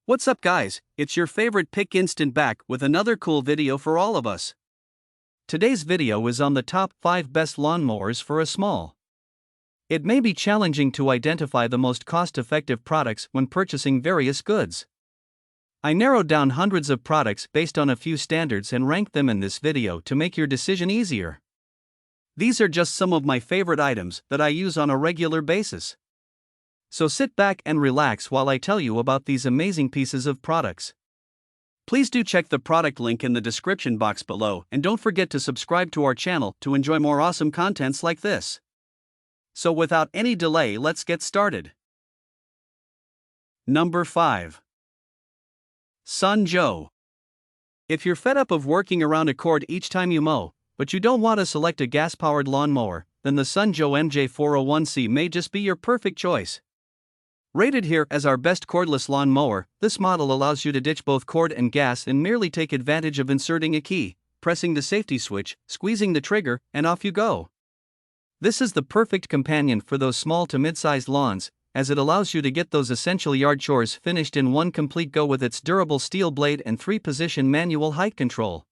What's up guys, it's your favorite Pick Instant back with another cool video for all of us. Today's video is on the top 5 best lawnmowers for a small. It may be challenging to identify the most cost-effective products when purchasing various goods. I narrowed down hundreds of products based on a few standards and ranked them in this video to make your decision easier. These are just some of my favorite items that I use on a regular basis. So sit back and relax while I tell you about these amazing pieces of products. Please do check the product link in the description box below and don't forget to subscribe to our channel to enjoy more awesome contents like this. So without any delay, let's get started. Number 5. Sun Joe. If you're fed up of working around a cord each time you mow, but you don't want to select a gas-powered lawnmower, then the Sun Joe MJ401C may just be your perfect choice. Rated here as our best cordless lawn mower, this model allows you to ditch both cord and gas and merely take advantage of inserting a key, pressing the safety switch, squeezing the trigger, and off you go. This is the perfect companion for those small to mid-sized lawns, as it allows you to get those essential yard chores finished in one complete go with its durable steel blade and 3-position manual height control.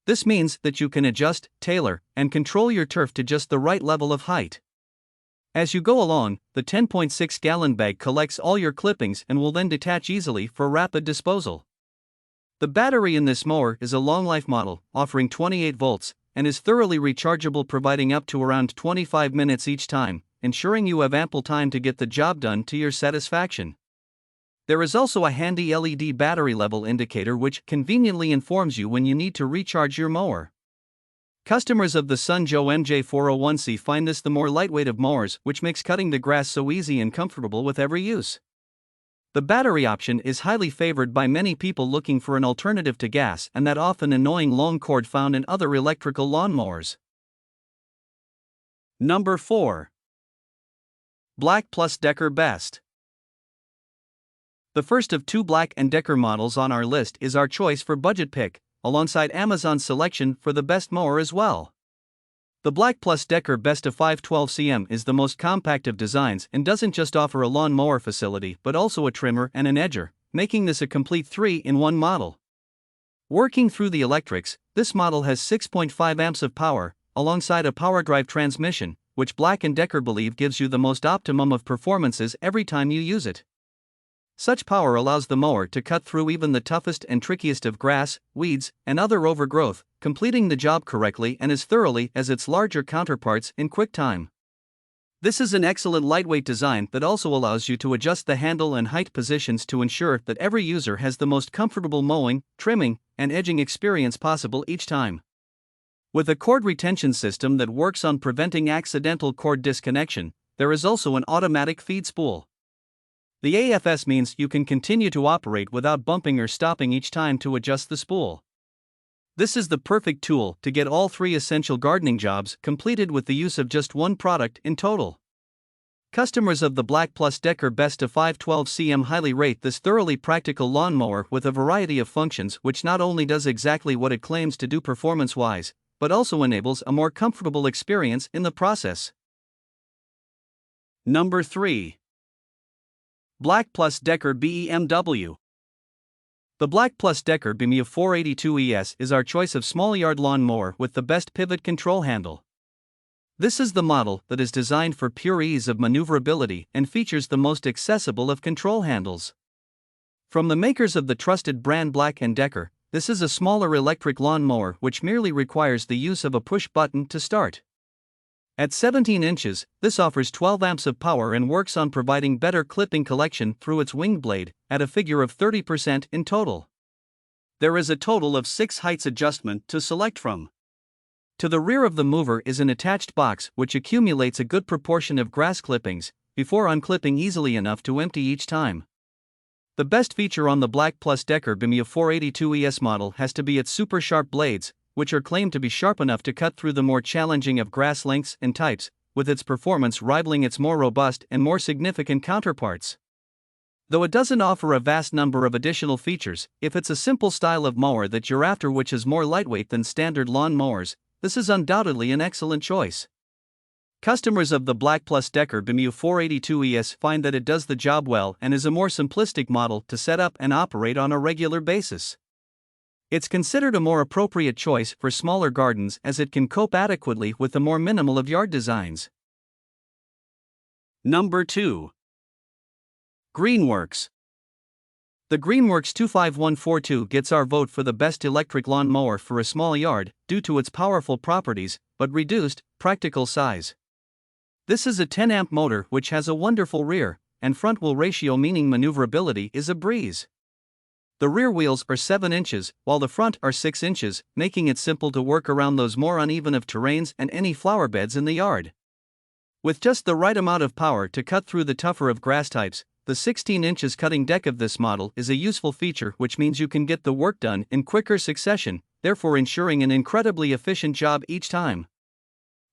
This means that you can adjust, tailor, and control your turf to just the right level of height. As you go along, the 10.6-gallon bag collects all your clippings and will then detach easily for rapid disposal. The battery in this mower is a long-life model, offering 28 volts, and is thoroughly rechargeable, providing up to around 25 minutes each time, ensuring you have ample time to get the job done to your satisfaction. There is also a handy LED battery level indicator which conveniently informs you when you need to recharge your mower. Customers of the Sun Joe MJ401C find this the more lightweight of mowers, which makes cutting the grass so easy and comfortable with every use. The battery option is highly favored by many people looking for an alternative to gas and that often annoying long cord found in other electrical lawnmowers. Number 4. Black + Decker Best. The first of 2 Black & Decker models on our list is our choice for budget pick, alongside Amazon's selection for the best mower as well. The Black + Decker Best of 512cm is the most compact of designs and doesn't just offer a lawn mower facility but also a trimmer and an edger, making this a complete 3-in-1 model. Working through the electrics, this model has 6.5 amps of power, alongside a power drive transmission, which Black & Decker believe gives you the most optimum of performances every time you use it. Such power allows the mower to cut through even the toughest and trickiest of grass, weeds, and other overgrowth, completing the job correctly and as thoroughly as its larger counterparts in quick time. This is an excellent lightweight design that also allows you to adjust the handle and height positions to ensure that every user has the most comfortable mowing, trimming, and edging experience possible each time. With a cord retention system that works on preventing accidental cord disconnection, there is also an automatic feed spool. The AFS means you can continue to operate without bumping or stopping each time to adjust the spool. This is the perfect tool to get all 3 essential gardening jobs completed with the use of just one product in total. Customers of the Black + Decker Best of 512cm highly rate this thoroughly practical lawnmower with a variety of functions, which not only does exactly what it claims to do performance-wise, but also enables a more comfortable experience in the process. Number 3. Black + Decker BMW. The Black + Decker BMW 482ES is our choice of small yard lawn mower with the best pivot control handle. This is the model that is designed for pure ease of maneuverability and features the most accessible of control handles. From the makers of the trusted brand Black & Decker, this is a smaller electric lawn mower which merely requires the use of a push button to start. At 17 inches, this offers 12 amps of power and works on providing better clipping collection through its wing blade, at a figure of 30% in total. There is a total of 6 heights adjustment to select from. To the rear of the mover is an attached box which accumulates a good proportion of grass clippings, before unclipping easily enough to empty each time. The best feature on the Black + Decker BMW 482ES model has to be its super sharp blades, which are claimed to be sharp enough to cut through the more challenging of grass lengths and types, with its performance rivaling its more robust and more significant counterparts. Though it doesn't offer a vast number of additional features, if it's a simple style of mower that you're after which is more lightweight than standard lawn mowers, this is undoubtedly an excellent choice. Customers of the Black Plus Decker BMU 482ES find that it does the job well and is a more simplistic model to set up and operate on a regular basis. It's considered a more appropriate choice for smaller gardens as it can cope adequately with the more minimal of yard designs. Number 2. Greenworks. The Greenworks 25142 gets our vote for the best electric lawn mower for a small yard due to its powerful properties, but reduced, practical size. This is a 10-amp motor which has a wonderful rear and front wheel ratio, meaning maneuverability is a breeze. The rear wheels are 7 inches, while the front are 6 inches, making it simple to work around those more uneven of terrains and any flower beds in the yard. With just the right amount of power to cut through the tougher of grass types, the 16 inches cutting deck of this model is a useful feature which means you can get the work done in quicker succession, therefore ensuring an incredibly efficient job each time.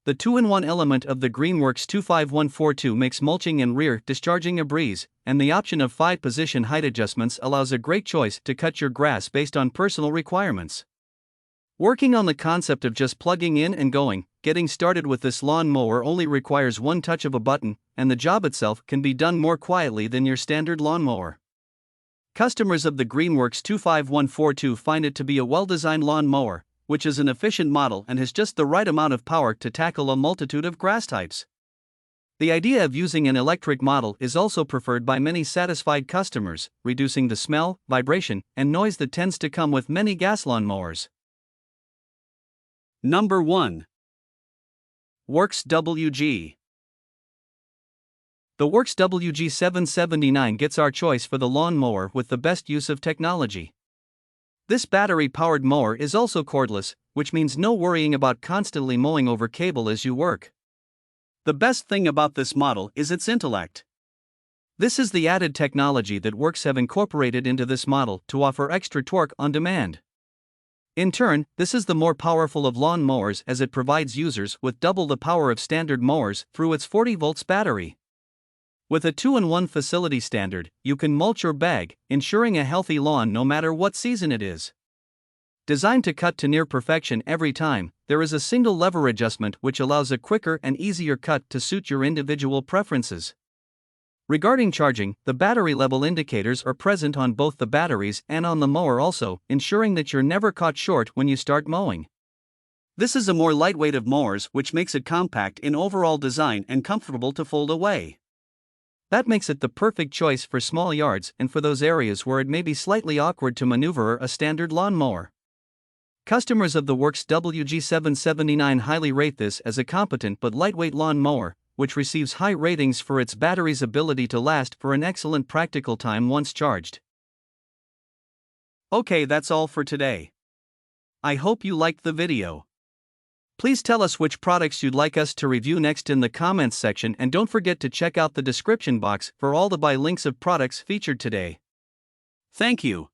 The 2-in-1 element of the Greenworks 25142 makes mulching and rear discharging a breeze, and the option of 5-position height adjustments allows a great choice to cut your grass based on personal requirements. Working on the concept of just plugging in and going, getting started with this lawn mower only requires one touch of a button, and the job itself can be done more quietly than your standard lawn mower. Customers of the Greenworks 25142 find it to be a well-designed lawn mower, which is an efficient model and has just the right amount of power to tackle a multitude of grass types. The idea of using an electric model is also preferred by many satisfied customers, reducing the smell, vibration, and noise that tends to come with many gas lawn mowers. Number 1. Works WG. The Works WG 779 gets our choice for the lawn mower with the best use of technology. This battery-powered mower is also cordless, which means no worrying about constantly mowing over cable as you work. The best thing about this model is its intellect. This is the added technology that Works have incorporated into this model to offer extra torque on demand. In turn, this is the more powerful of lawn mowers as it provides users with double the power of standard mowers through its 40 volts battery. With a 2-in-1 facility standard, you can mulch or bag, ensuring a healthy lawn no matter what season it is. Designed to cut to near perfection every time, there is a single lever adjustment which allows a quicker and easier cut to suit your individual preferences. Regarding charging, the battery level indicators are present on both the batteries and on the mower also, ensuring that you're never caught short when you start mowing. This is a more lightweight of mowers which makes it compact in overall design and comfortable to fold away. That makes it the perfect choice for small yards and for those areas where it may be slightly awkward to maneuver a standard lawn mower. Customers of the Works WG779 highly rate this as a competent but lightweight lawn mower, which receives high ratings for its battery's ability to last for an excellent practical time once charged. Okay, that's all for today. I hope you liked the video. Please tell us which products you'd like us to review next in the comments section, and don't forget to check out the description box for all the buy links of products featured today. Thank you.